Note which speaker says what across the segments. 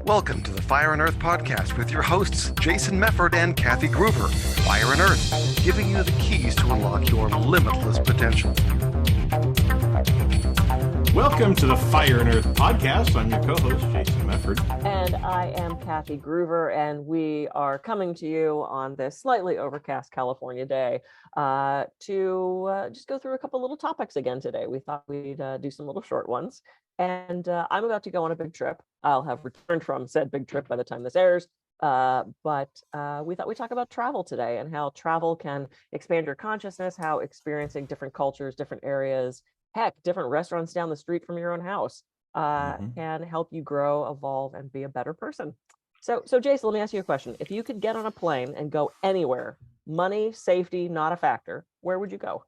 Speaker 1: Welcome to the Fire and Earth podcast with your hosts, Jason Mefford and Kathy Groover. Fire and Earth, giving you the keys to unlock your limitless potential.
Speaker 2: Welcome to the Fire and Earth podcast. I'm your co-host, Jason Mefford.
Speaker 3: And I am Kathy Groover, and we are coming to you on this slightly overcast California day to just go through a couple little topics again today. We thought we'd do some little short ones. And I'm about to go on a big trip. I'll have returned from said big trip by the time this airs. But we thought we'd talk about travel today and how travel can expand your consciousness, how experiencing different cultures, different areas, heck, different restaurants down the street from your own house can help you grow, evolve, and be a better person. So Jason, let me ask you a question. If you could get on a plane and go anywhere, money, safety, not a factor, where would you go?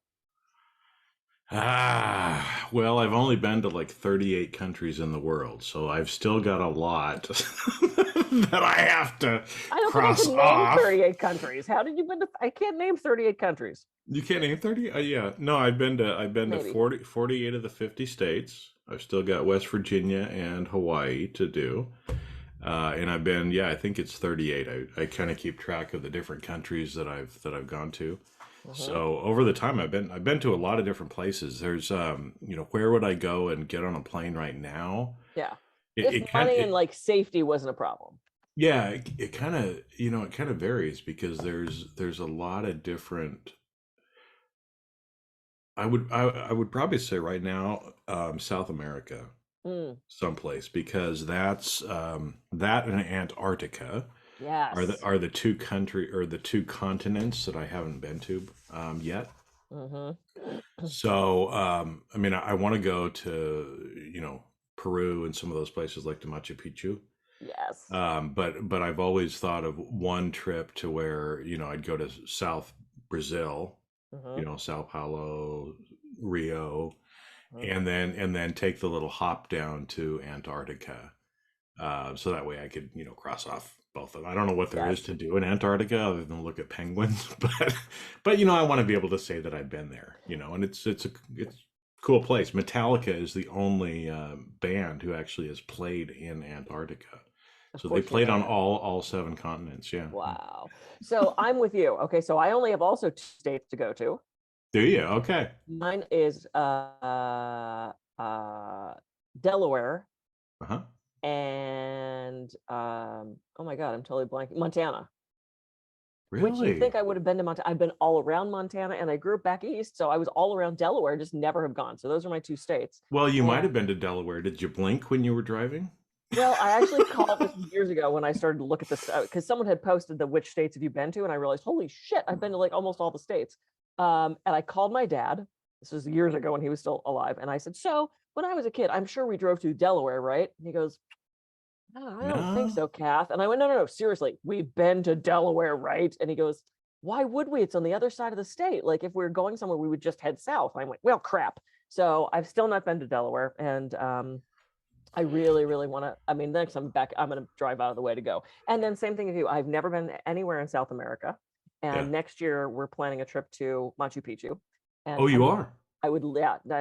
Speaker 2: Well, I've only been to like 38 countries in the world, so I've still got a lot that I have to cross
Speaker 3: think I
Speaker 2: off.
Speaker 3: can name 38 countries. How did you been to? I can't name 38 countries.
Speaker 2: You can't name 30? Yeah. No, I've been to
Speaker 3: Maybe.
Speaker 2: 48 of the 50 states. I've still got West Virginia and Hawaii to do. And I've been, I think it's 38. I kind of keep track of the different countries that I've gone to. So over the time I've been to a lot of different places. There's where would I go and get on a plane right now?
Speaker 3: Yeah. If money and like safety wasn't a problem.
Speaker 2: Yeah, it kind of varies because there's a lot of different. I would probably say right now South America, someplace, because that's that and Antarctica.
Speaker 3: Yes.
Speaker 2: Are the two continents that I haven't been to yet. So I want to go to Peru and some of those places like the Machu Picchu.
Speaker 3: Yes.
Speaker 2: But I've always thought of one trip to where I'd go to South Brazil, Sao Paulo, Rio, and then take the little hop down to Antarctica. So that way I could cross off both of them. I don't know what there is to do in Antarctica other than look at penguins, but I want to be able to say that I've been there, and it's a cool place. Metallica is the only band who actually has played in Antarctica. So they played on all 7 continents. Yeah.
Speaker 3: Wow. So I'm with you. Okay, so I only have also 2 states to go to.
Speaker 2: Do you? Okay.
Speaker 3: Mine is Delaware. And oh my God, I'm totally blanking. Montana.
Speaker 2: Really?
Speaker 3: Which you think I would have been to Montana. I've been all around Montana, and I grew up back east, so I was all around Delaware, just never have gone. So those are my 2 states.
Speaker 2: Well, you might have been to Delaware. Did you blink when you were driving?
Speaker 3: Well, I actually called this years ago when I started to look at this, because someone had posted the which states have you been to, and I realized, holy shit, I've been to like almost all the states. And I called my dad. This was years ago when he was still alive, and I said, so when I was a kid, I'm sure we drove to Delaware, right? And he goes, no, I don't think so, Kath. And I went, no, seriously, we've been to Delaware, right? And he goes, why would we? It's on the other side of the state. Like if we were going somewhere, we would just head south. And I went, well, crap. So I've still not been to Delaware. And I really, really want to, next I'm back, I'm going to drive out of the way to go. And then same thing with you. I've never been anywhere in South America. And next year we're planning a trip to Machu Picchu. And
Speaker 2: you are?
Speaker 3: I would,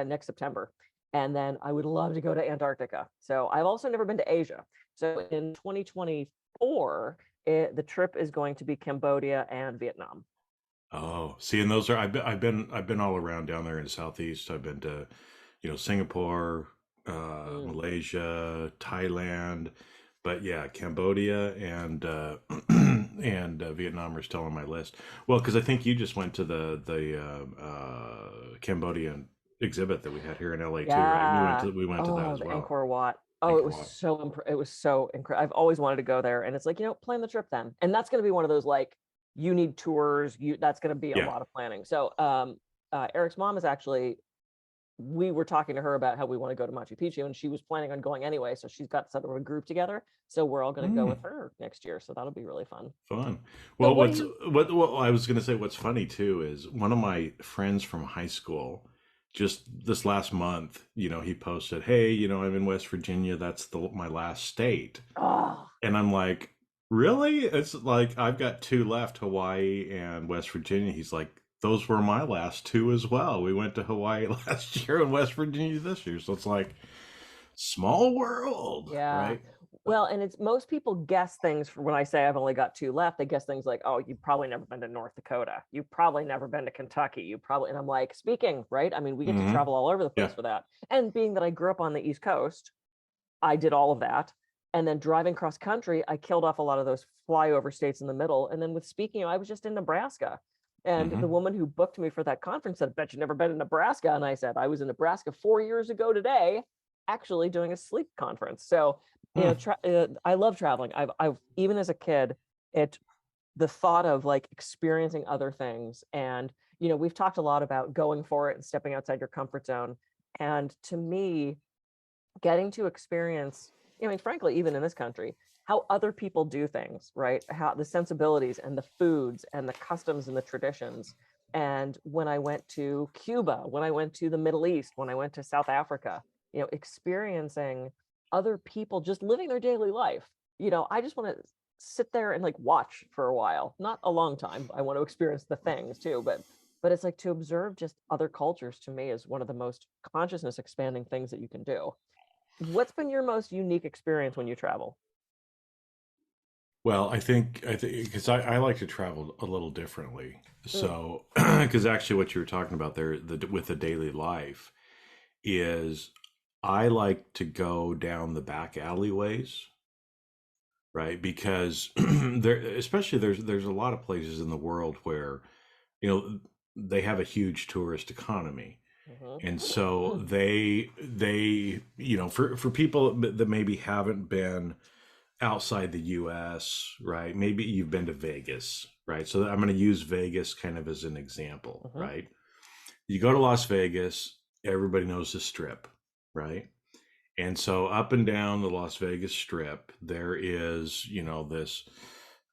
Speaker 3: next September. And then I would love to go to Antarctica. So I've also never been to Asia. So in 2024, the trip is going to be Cambodia and Vietnam.
Speaker 2: Oh, see, and those are I've been all around down there in the Southeast. I've been to, Singapore, Malaysia, Thailand, but Cambodia and and Vietnam are still on my list. Well, because I think you just went to the Cambodian exhibit that we had here in LA too, right? We went to that as well.
Speaker 3: Angkor Wat. It was so incredible. I've always wanted to go there, and it's like, plan the trip then. And that's going to be one of those like you need tours. That's going to be a lot of planning. So Eric's mom is actually. We were talking to her about how we want to go to Machu Picchu, and she was planning on going anyway. So she's got sort of a group together. So we're all going to go with her next year. So that'll be really fun.
Speaker 2: Well, what I was going to say, what's funny too, is one of my friends from high school, just this last month, he posted, hey, I'm in West Virginia. That's my last state. And I'm like, really? It's like, I've got 2 left, Hawaii and West Virginia. He's like, those were my last 2 as well. We went to Hawaii last year and West Virginia this year. So it's like small world.
Speaker 3: Yeah.
Speaker 2: Right?
Speaker 3: Well, and it's most people guess things when I say I've only got 2 left, they guess things like, oh, you've probably never been to North Dakota. You've probably never been to Kentucky. You probably, and I'm like, speaking, right? I mean, we get to travel all over the place
Speaker 2: Yeah.
Speaker 3: for that. And being that I grew up on the East Coast, I did all of that. And then driving cross country, I killed off a lot of those flyover states in the middle. And then with speaking, I was just in Nebraska. And the woman who booked me for that conference said, bet you've never been to Nebraska. And I said, I was in Nebraska 4 years ago today, actually doing a sleep conference. So, you know, I love traveling. I've even as a kid, the thought of like experiencing other things. And, you know, we've talked a lot about going for it and stepping outside your comfort zone. And to me, getting to experience, I mean, frankly, even in this country, how other people do things, right? How the sensibilities and the foods and the customs and the traditions. And when I went to Cuba, when I went to the Middle East, when I went to South Africa, you know, experiencing other people just living their daily life. You know, I just want to sit there and like watch for a while, not a long time. I want to experience the things too, but it's like to observe just other cultures to me is one of the most consciousness expanding things that you can do. What's been your most unique experience when you travel?
Speaker 2: Well, I think because I like to travel a little differently. So, because actually, what you were talking about there, with the daily life, is I like to go down the back alleyways, right? Because there, especially there's a lot of places in the world where, you know, they have a huge tourist economy. And so they, you know, for people that maybe haven't been outside the US, right? Maybe you've been to Vegas, right? So I'm going to use Vegas kind of as an example, right? You go to Las Vegas, everybody knows the strip, right? And so up and down the Las Vegas strip, there is, you know, this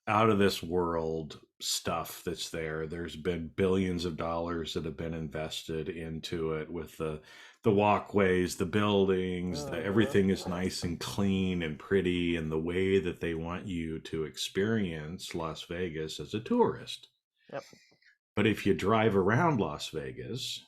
Speaker 2: out of this world stuff that's there. There's been billions of dollars that have been invested into it with the walkways, the buildings, everything is nice and clean and pretty, and the way that they want you to experience Las Vegas as a tourist.
Speaker 3: Yep.
Speaker 2: But if you drive around Las Vegas,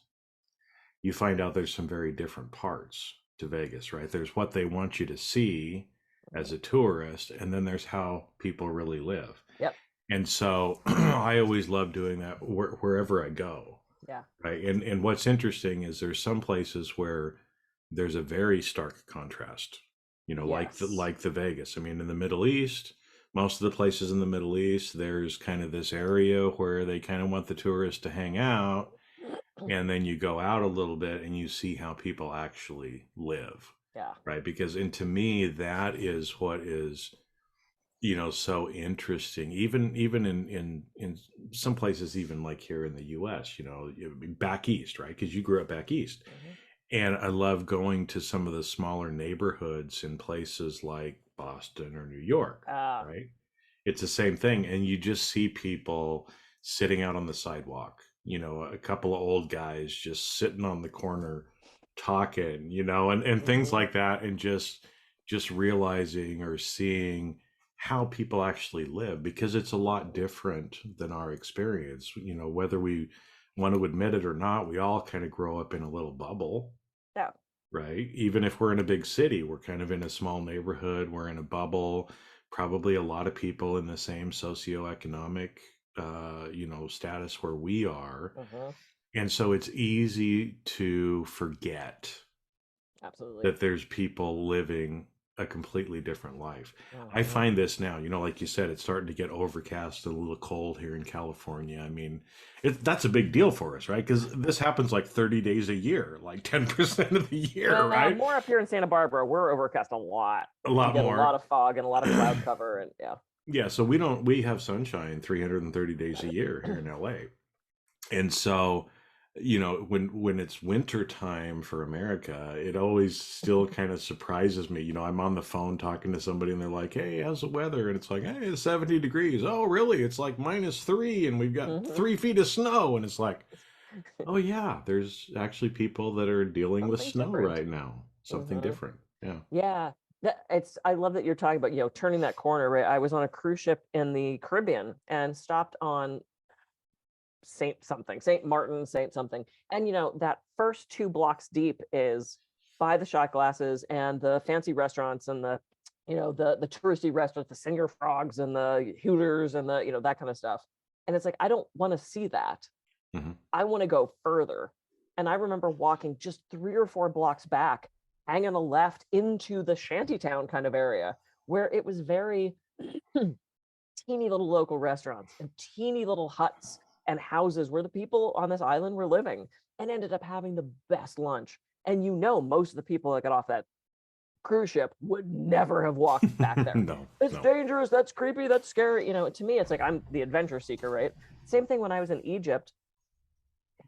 Speaker 2: you find out there's some very different parts to Vegas, right? There's what they want you to see as a tourist, and then there's how people really live.
Speaker 3: Yep.
Speaker 2: And so I always love doing that wherever I go.
Speaker 3: Yeah.
Speaker 2: Right. And what's interesting is there's some places where there's a very stark contrast, you know, like the Vegas. I mean, in the Middle East, most of the places in the Middle East, there's kind of this area where they kind of want the tourists to hang out. And then you go out a little bit and you see how people actually live.
Speaker 3: Yeah.
Speaker 2: Right. Because, and to me, that is what is, you know, so interesting. Even in some places, even like here in the US, you know, back east, right? Because you grew up back east. And I love going to some of the smaller neighborhoods in places like Boston or New York, right? It's the same thing. And you just see people sitting out on the sidewalk, you know, a couple of old guys just sitting on the corner talking, you know, and things like that. And just realizing or seeing how people actually live, because it's a lot different than our experience. You know, whether we want to admit it or not, we all kind of grow up in a little bubble.
Speaker 3: Yeah.
Speaker 2: Right. Even if we're in a big city, we're kind of in a small neighborhood, we're in a bubble, probably a lot of people in the same socioeconomic, you know, status where we are. And so it's easy to forget that there's people living a completely different life. I find this now, you know, like you said, it's starting to get overcast, a little cold here in California. I mean, that's a big deal for us, right? Because this happens like 30 days a year, like 10% of the year, right?
Speaker 3: More up here in Santa Barbara, we're overcast a lot.
Speaker 2: A lot more.
Speaker 3: A lot of fog and a lot of cloud cover, and
Speaker 2: Yeah, so we have sunshine 330 days a year here in LA. And so, you know, when it's winter time for America, it always still kind of surprises me. You know, I'm on the phone talking to somebody and they're like, hey, how's the weather? And it's like, hey, it's 70 degrees. Oh, really? It's like -3 and we've got 3 feet of snow. And it's like, oh yeah, there's actually people that are dealing with snow right now. Something different. Yeah.
Speaker 3: Yeah. I love that you're talking about, you know, turning that corner, right? I was on a cruise ship in the Caribbean and stopped on Saint Martin, Saint something. And, you know, that first 2 blocks deep is by the shot glasses and the fancy restaurants and the the touristy restaurants, the Singer Frogs and the Hooters and the that kind of stuff. And it's like, I don't want to see that.
Speaker 2: Hmm.
Speaker 3: I want to go further. And I remember walking just 3 or 4 blocks back, hanging a left into the shantytown kind of area where it was very teeny little local restaurants and teeny little huts and houses where the people on this island were living, and ended up having the best lunch. And most of the people that got off that cruise ship would never have walked back there.
Speaker 2: No,
Speaker 3: It's
Speaker 2: no.
Speaker 3: dangerous, that's creepy, that's scary. To me, it's like, I'm the adventure seeker, right? Same thing when I was in Egypt.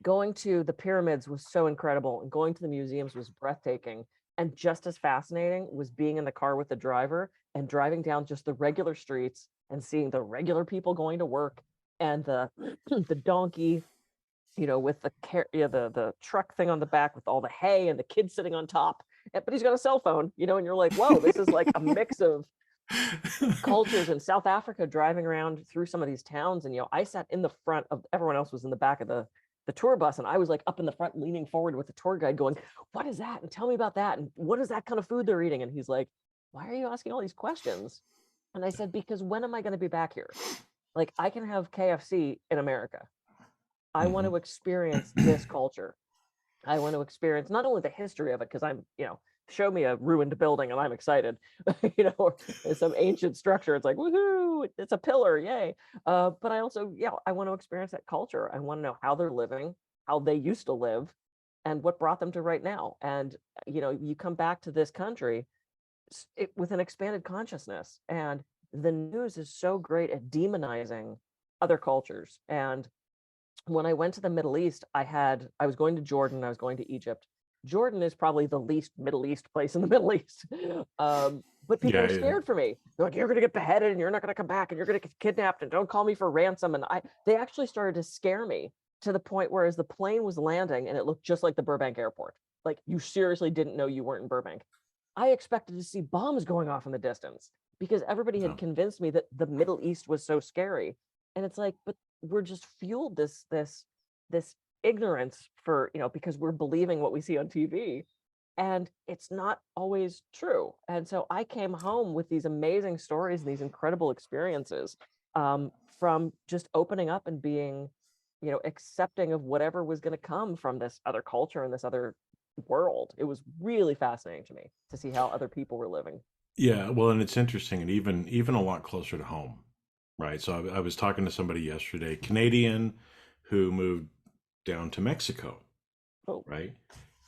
Speaker 3: Going to the pyramids was so incredible, and going to the museums was breathtaking. And just as fascinating was being in the car with the driver and driving down just the regular streets and seeing the regular people going to work, and the the donkey, with the truck thing on the back with all the hay, and the kid sitting on top. But he's got a cell phone, and you're like, whoa, this is like a mix of cultures. In South Africa, driving around through some of these towns, and I sat in the front of, everyone else was in the back of the tour bus, and I was like up in the front leaning forward with the tour guide going, what is that, and tell me about that, and what is that kind of food they're eating? And he's like, why are you asking all these questions? And I said, because when am I going to be back here? Like, I can have KFC in America. I want to experience this culture. I want to experience not only the history of it, because I'm, show me a ruined building and I'm excited, or some ancient structure. It's like, woohoo, it's a pillar, yay. But I also, I want to experience that culture. I want to know how they're living, how they used to live, and what brought them to right now. And, you come back to this country with an expanded consciousness, and the news is so great at demonizing other cultures. And when I went to the Middle East, I was going to Jordan, I was going to Egypt. Jordan is probably the least Middle East place in the Middle East. But people were scared for me. They're like, you're going to get beheaded and you're not going to come back and you're going to get kidnapped and don't call me for ransom. And they actually started to scare me to the point where, as the plane was landing and it looked just like the Burbank airport, like you seriously didn't know you weren't in Burbank, I expected to see bombs going off in the distance because everybody had convinced me that the Middle East was so scary. And it's like, but we're just fueled this ignorance for, because we're believing what we see on TV, and it's not always true. And so I came home with these amazing stories and these incredible experiences, from just opening up and being, accepting of whatever was going to come from this other culture and this other world. It was really fascinating to me to see how other people were living.
Speaker 2: Yeah, well, and it's interesting, and even a lot closer to home, right? So I was talking to somebody yesterday, Canadian, who moved down to Mexico,
Speaker 3: Oh,
Speaker 2: right?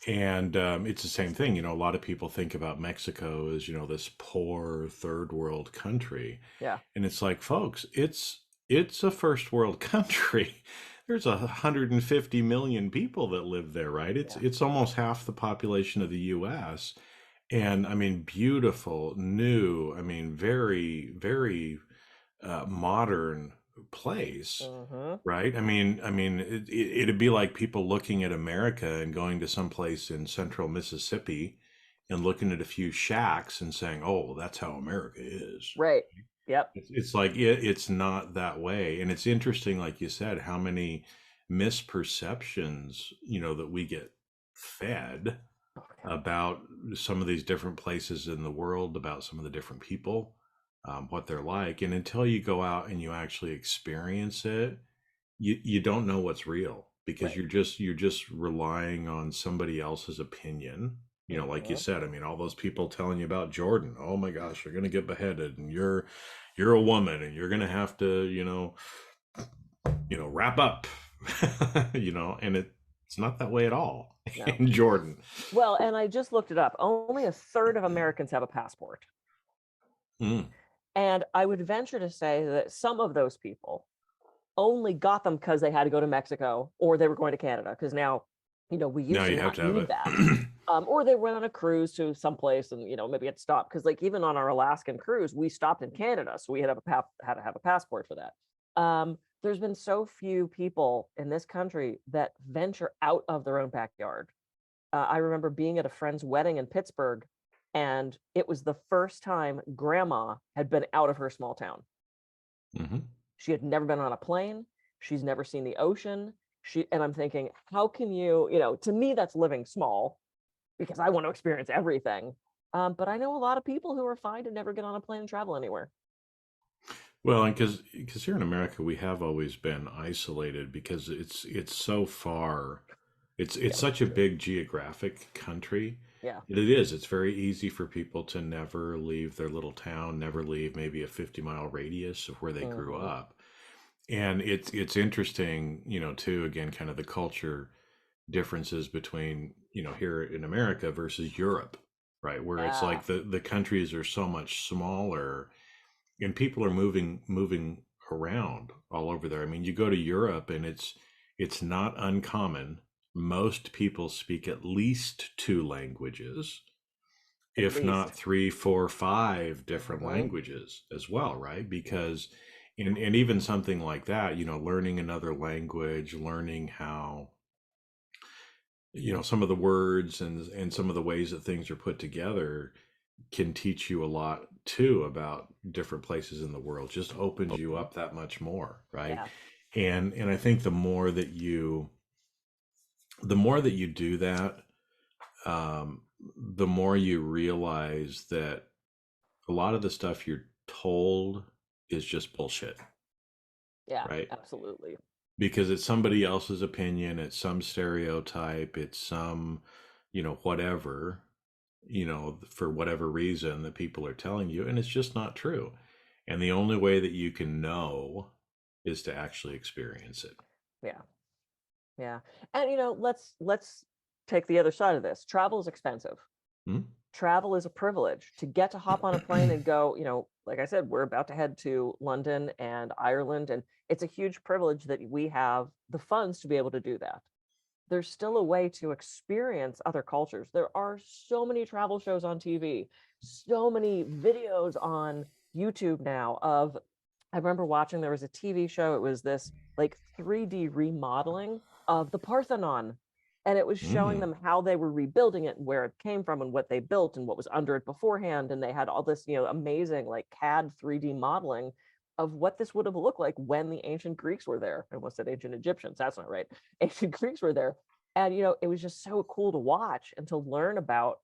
Speaker 2: And it's the same thing. A lot of people think about Mexico as, this poor third world country.
Speaker 3: yeah.
Speaker 2: And it's like, folks, it's a first world country. There's 150 million people that live there, right? It's almost half the population of the US. And I mean, beautiful, new, I mean, very, very modern place, right? It'd be like people looking at America and going to some place in central Mississippi and looking at a few shacks and saying, "Oh, that's how America is."
Speaker 3: Right. Yep.
Speaker 2: It's like it's not that way, and it's interesting, like you said, how many misperceptions that we get fed about some of these different places in the world, about some of the different people, what they're like. And until you go out and you actually experience it, you don't know what's real, because
Speaker 3: Right.
Speaker 2: you're just relying on somebody else's opinion. Like you said, I mean, all those people telling you about Jordan, oh my gosh, you're going to get beheaded, and you're a woman and you're going to have to, wrap up, and it's not that way at all
Speaker 3: No.
Speaker 2: in Jordan.
Speaker 3: Well, and I just looked it up. Only a third of Americans have a passport.
Speaker 2: Mm.
Speaker 3: And I would venture to say that some of those people only got them because they had to go to Mexico, or they were going to Canada, because now, we used
Speaker 2: Now
Speaker 3: to
Speaker 2: you have
Speaker 3: not
Speaker 2: to have
Speaker 3: need
Speaker 2: it.
Speaker 3: that. Or they went on a cruise to someplace and, maybe it stopped. Because like even on our Alaskan cruise, we stopped in Canada. So we had to have a passport for that. There's been so few people in this country that venture out of their own backyard. I remember being at a friend's wedding in Pittsburgh, and it was the first time grandma had been out of her small town.
Speaker 2: Mm-hmm.
Speaker 3: She had never been on a plane. She's never seen the ocean. And I'm thinking, how can you, to me, that's living small, because I want to experience everything. But I know a lot of people who are fine to never get on a plane and travel anywhere.
Speaker 2: Well, and because here in America we have always been isolated because it's so far, it's
Speaker 3: Yeah,
Speaker 2: such a
Speaker 3: true.
Speaker 2: big geographic country.
Speaker 3: Yeah.
Speaker 2: It is. It's very easy for people to never leave their little town, never leave maybe a 50-mile radius of where they grew
Speaker 3: Mm-hmm.
Speaker 2: up. And it's interesting, too, again, kind of the culture differences between, here in America versus Europe, right? Where it's
Speaker 3: Yeah.
Speaker 2: like the countries are so much smaller and people are moving around all over there. I mean, you go to Europe and it's not uncommon. Most people speak at least two languages,
Speaker 3: At
Speaker 2: if not
Speaker 3: least.
Speaker 2: three, four, five different
Speaker 3: Mm-hmm.
Speaker 2: languages as well, right? Because and even something like that, learning another language, learning how some of the words and some of the ways that things are put together can teach you a lot too about different places in the world. Just opens you up that much more, right?
Speaker 3: Yeah.
Speaker 2: And I think the more that you do that, um, the more you realize that a lot of the stuff you're told is just bullshit,
Speaker 3: Yeah.
Speaker 2: right?
Speaker 3: Absolutely.
Speaker 2: Because it's somebody else's opinion, it's some stereotype, it's some, whatever, for whatever reason that people are telling you, and it's just not true. And the only way that you can know is to actually experience it.
Speaker 3: Yeah. Yeah. And let's take the other side of this. Travel is expensive.
Speaker 2: Hmm?
Speaker 3: Travel is a privilege. To get to hop on a plane and go, like I said, we're about to head to London and Ireland, and it's a huge privilege that we have the funds to be able to do that. There's still a way to experience other cultures. There are so many travel shows on TV, so many videos on YouTube now of I remember watching there was a TV show, it was this like 3D remodeling of the Parthenon. And it was showing
Speaker 2: Mm.
Speaker 3: them how they were rebuilding it and where it came from and what they built and what was under it beforehand. And they had all this, amazing like CAD 3D modeling of what this would have looked like when the ancient Greeks were there. I almost said ancient Egyptians. That's not right. Ancient Greeks were there. And it was just so cool to watch and to learn about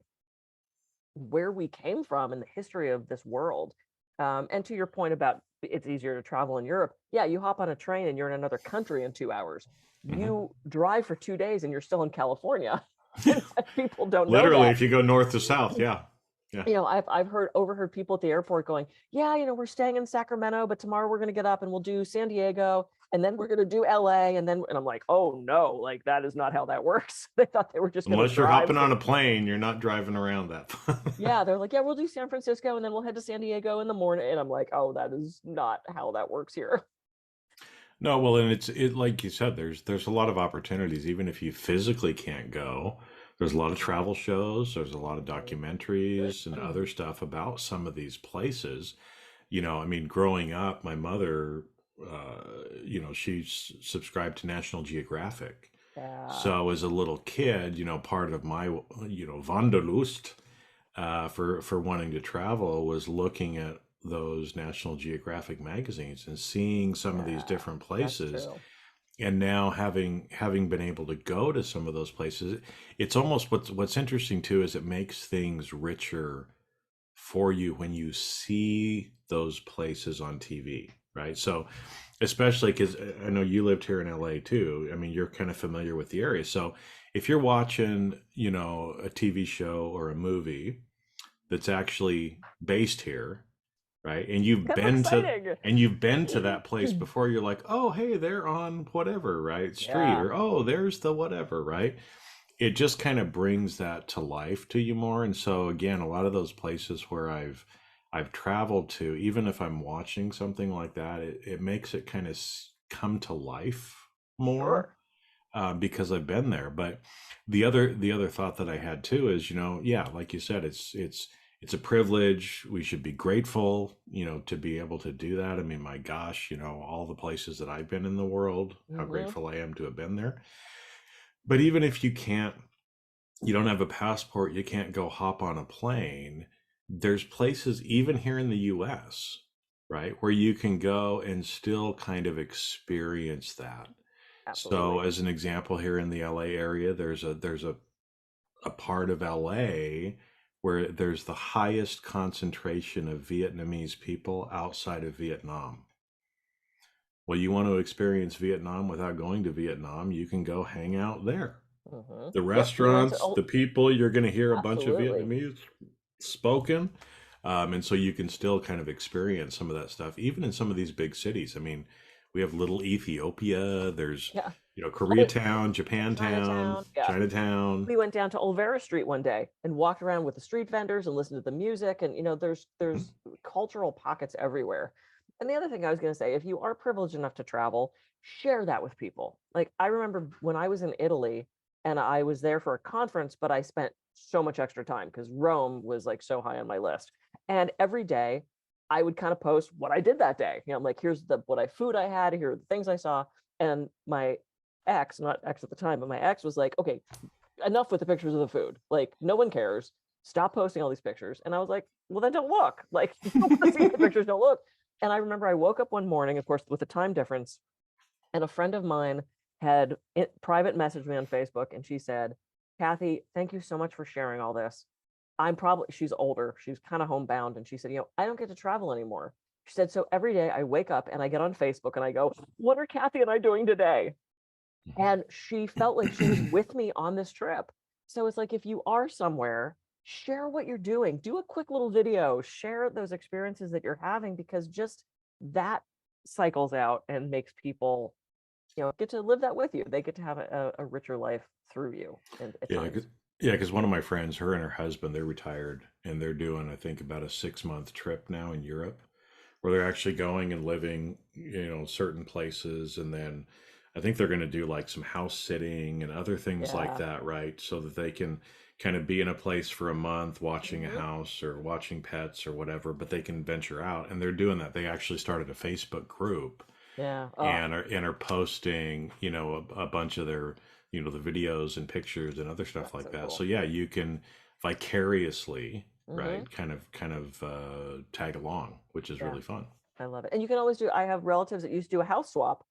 Speaker 3: where we came from and the history of this world. And to your point about it's easier to travel in Europe, yeah, you hop on a train and you're in another country in 2 hours.
Speaker 2: Hmm.
Speaker 3: You drive for 2 days and you're still in California. And people don't know
Speaker 2: Literally,
Speaker 3: that.
Speaker 2: if you go north to south, yeah. Yeah.
Speaker 3: I've overheard people at the airport going, yeah, we're staying in Sacramento, but tomorrow we're going to get up and we'll do San Diego, and then we're going to do LA, and I'm like, oh no, like that is not how that works. They thought they were just going to
Speaker 2: Unless you're
Speaker 3: drive
Speaker 2: hopping
Speaker 3: for
Speaker 2: on a
Speaker 3: the
Speaker 2: plane, you're not driving around that.
Speaker 3: Yeah, they're like, yeah, we'll do San Francisco and then we'll head to San Diego in the morning. And I'm like, oh, that is not how that works here.
Speaker 2: No, well, and it like you said, there's a lot of opportunities, even if you physically can't go. There's a lot of travel shows, there's a lot of documentaries and other stuff about some of these places. I mean, growing up, my mother, she subscribed to National Geographic.
Speaker 3: Yeah,
Speaker 2: So as a little kid, part of my, Wanderlust, for wanting to travel was looking at those National Geographic magazines and seeing some of these
Speaker 3: yeah,
Speaker 2: different
Speaker 3: that's
Speaker 2: places.
Speaker 3: true.
Speaker 2: And now having been able to go to some of those places, it's almost what's interesting too is it makes things richer for you when you see those places on TV, right? So especially because I know you lived here in LA too. I mean, you're kind of familiar with the area. So if you're watching, a TV show or a movie that's actually based here, right? And you've
Speaker 3: That's
Speaker 2: been to
Speaker 3: exciting.
Speaker 2: that place before, you're like, "Oh, hey, they're on whatever, right? Street,"
Speaker 3: Yeah,
Speaker 2: or "Oh, there's the whatever," right? It just kind of brings that to life to you more. And so again, a lot of those places where I've traveled to, even if I'm watching something like that, it makes it kind of come to life more,
Speaker 3: sure.
Speaker 2: because I've been there. But the other thought that I had too is, yeah, like you said, it's a privilege. We should be grateful, to be able to do that. I mean, my gosh, all the places that I've been in the world, how
Speaker 3: Hmm.
Speaker 2: grateful I am to have been there. But even if you don't have a passport, you can't go hop on a plane. There's places, even here in the US, right, where you can go and still kind of experience that. So,
Speaker 3: Absolutely.
Speaker 2: as an example, here in the LA area, there's a part of LA where there's the highest concentration of Vietnamese people outside of Vietnam. Well, you want to experience Vietnam without going to Vietnam, you can go hang out there. The
Speaker 3: Yep, we went to
Speaker 2: restaurants, the people, you're going to hear a bunch of
Speaker 3: absolutely.
Speaker 2: Vietnamese spoken. And so you can still kind of experience some of that stuff, even in some of these big cities. I mean, we have little Ethiopia, there's,
Speaker 3: Yeah.
Speaker 2: Koreatown, Japantown,
Speaker 3: Chinatown. Yeah.
Speaker 2: Chinatown.
Speaker 3: We went down to Olvera Street one day and walked around with the street vendors and listened to the music. And there's cultural pockets everywhere. And the other thing I was going to say, if you are privileged enough to travel, share that with people. Like, I remember when I was in Italy and I was there for a conference, but I spent so much extra time because Rome was like so high on my list. And every day I would kind of post what I did that day. I'm like, here's food I had, here are the things I saw. And my ex, not ex at the time, but my ex was like, okay, enough with the pictures of the food. Like, no one cares. Stop posting all these pictures. And I was like, well, then don't look. Like, you don't want to see the pictures, don't look. And I remember I woke up one morning, of course, with the time difference, and a friend of mine had private messaged me on Facebook, and she said, Kathy, thank you so much for sharing all this. She's older, she's kind of homebound, and she said, I don't get to travel anymore. She said, so every day I wake up and I get on Facebook and I go, what are Kathy and I doing today? And she felt like she was with me on this trip. So it's like, if you are somewhere, share what you're doing, do a quick little video, share those experiences that you're having, because just that cycles out and makes people, get to live that with you. They get to have a richer life through you. And
Speaker 2: because one of my friends, her and her husband, they're retired and they're doing, I think, about a 6-month trip now in Europe, where they're actually going and living, certain places. And then I think they're going to do like some house sitting and other things like that, right? So that they can kind of be in a place for a month, watching a house or watching pets or whatever, but they can venture out. And they're doing that. They actually started a Facebook group.
Speaker 3: Yeah.
Speaker 2: And are posting, a bunch of their, the videos and pictures and other stuff like that. Cool. So yeah, you can vicariously, right, kind of tag along, which is really fun.
Speaker 3: I love it. And you can always I have relatives that used to do a house swap.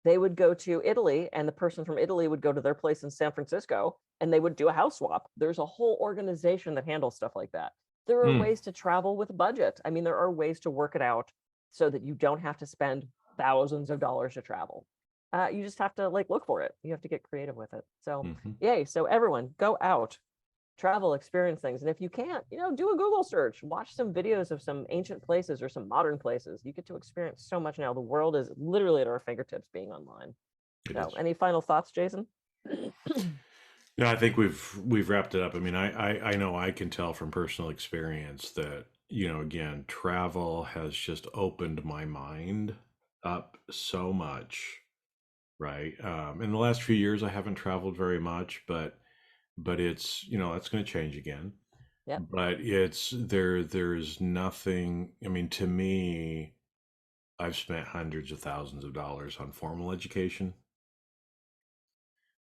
Speaker 3: They would go to Italy and the person from Italy would go to their place in San Francisco and they would do a house swap. There's a whole organization that handles stuff like that. There are ways to travel with a budget. I mean, there are ways to work it out so that you don't have to spend thousands of dollars to travel. You just have to look for it. You have to get creative with it. So yay. So everyone go out, travel, experience things. And if you can't, do a Google search, watch some videos of some ancient places or some modern places. You get to experience so much now. The world is literally at our fingertips being online. So any final thoughts, Jason?
Speaker 2: No, I think we've wrapped it up. I mean, I know I can tell from personal experience that, again, travel has just opened my mind up so much, right? In the last few years, I haven't traveled very much, but it's, that's going to change again.
Speaker 3: Yeah.
Speaker 2: But there's nothing, I mean, to me, I've spent hundreds of thousands of dollars on formal education,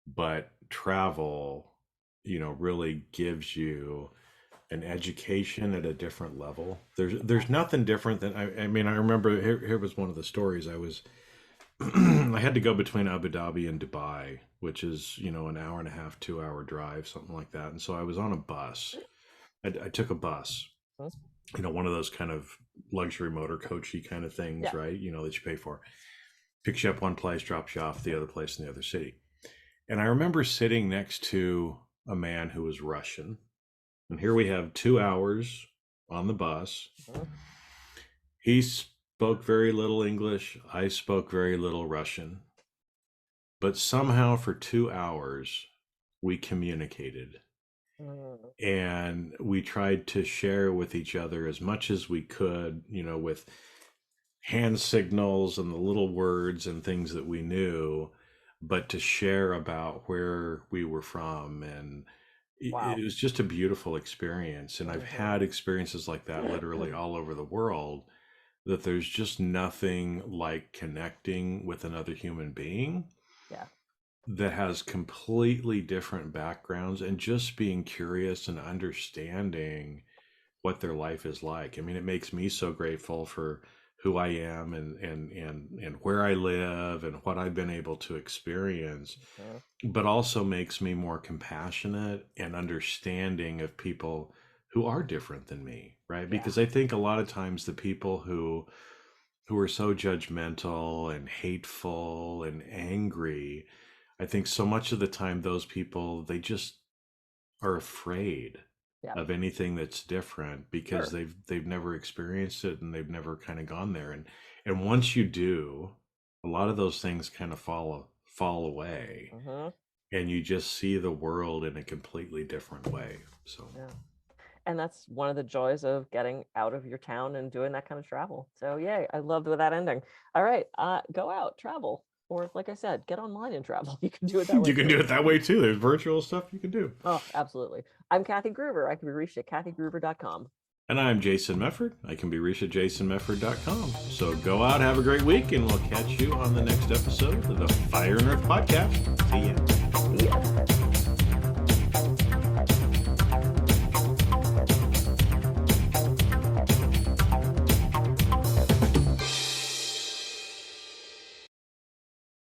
Speaker 2: but travel, really gives you an education at a different level. There's nothing different than, I mean, I remember here was one of the stories. I had to go between Abu Dhabi and Dubai, which is, an hour and a half, 2-hour drive, something like that. And so I was on a bus. I took a bus, one of those kind of luxury motor coachy kind of things, right? That you pay for. Picks you up one place, drops you off the other place in the other city. And I remember sitting next to a man who was Russian. And here we have 2 hours on the bus. He spoke very little English. I spoke very little Russian. But somehow for 2 hours, we communicated. And we tried to share with each other as much as we could, with hand signals and the little words and things that we knew, but to share about where we were from. And it was just a beautiful experience. And I've had experiences like that literally all over the world, that there's just nothing like connecting with another human being that has completely different backgrounds and just being curious and understanding what their life is like. I mean, it makes me so grateful for who I am and where I live and what I've been able to experience, but also makes me more compassionate and understanding of people who are different than me, right?
Speaker 3: Yeah.
Speaker 2: Because I think a lot of times the people who are so judgmental and hateful and angry, I think so much of the time those people, they just are afraid
Speaker 3: Yeah.
Speaker 2: of anything that's different because
Speaker 3: Sure.
Speaker 2: they've never experienced it and they've never kind of gone there. And once you do, a lot of those things kind of fall away, and you just see the world in a completely different way. So
Speaker 3: Yeah. And that's one of the joys of getting out of your town and doing that kind of travel. So yay, I loved that ending. All right, go out, travel, or like I said, get online and travel. You can do it that way.
Speaker 2: you can do it that way too. There's virtual stuff you can do.
Speaker 3: Oh, absolutely. I'm Kathy Groover. I can be reached at kathygruver.com.
Speaker 2: And I'm Jason Mefford. I can be reached at jasonmefford.com. So go out, have a great week, and we'll catch you on the next episode of the Fire and Earth podcast. See ya.
Speaker 3: See ya.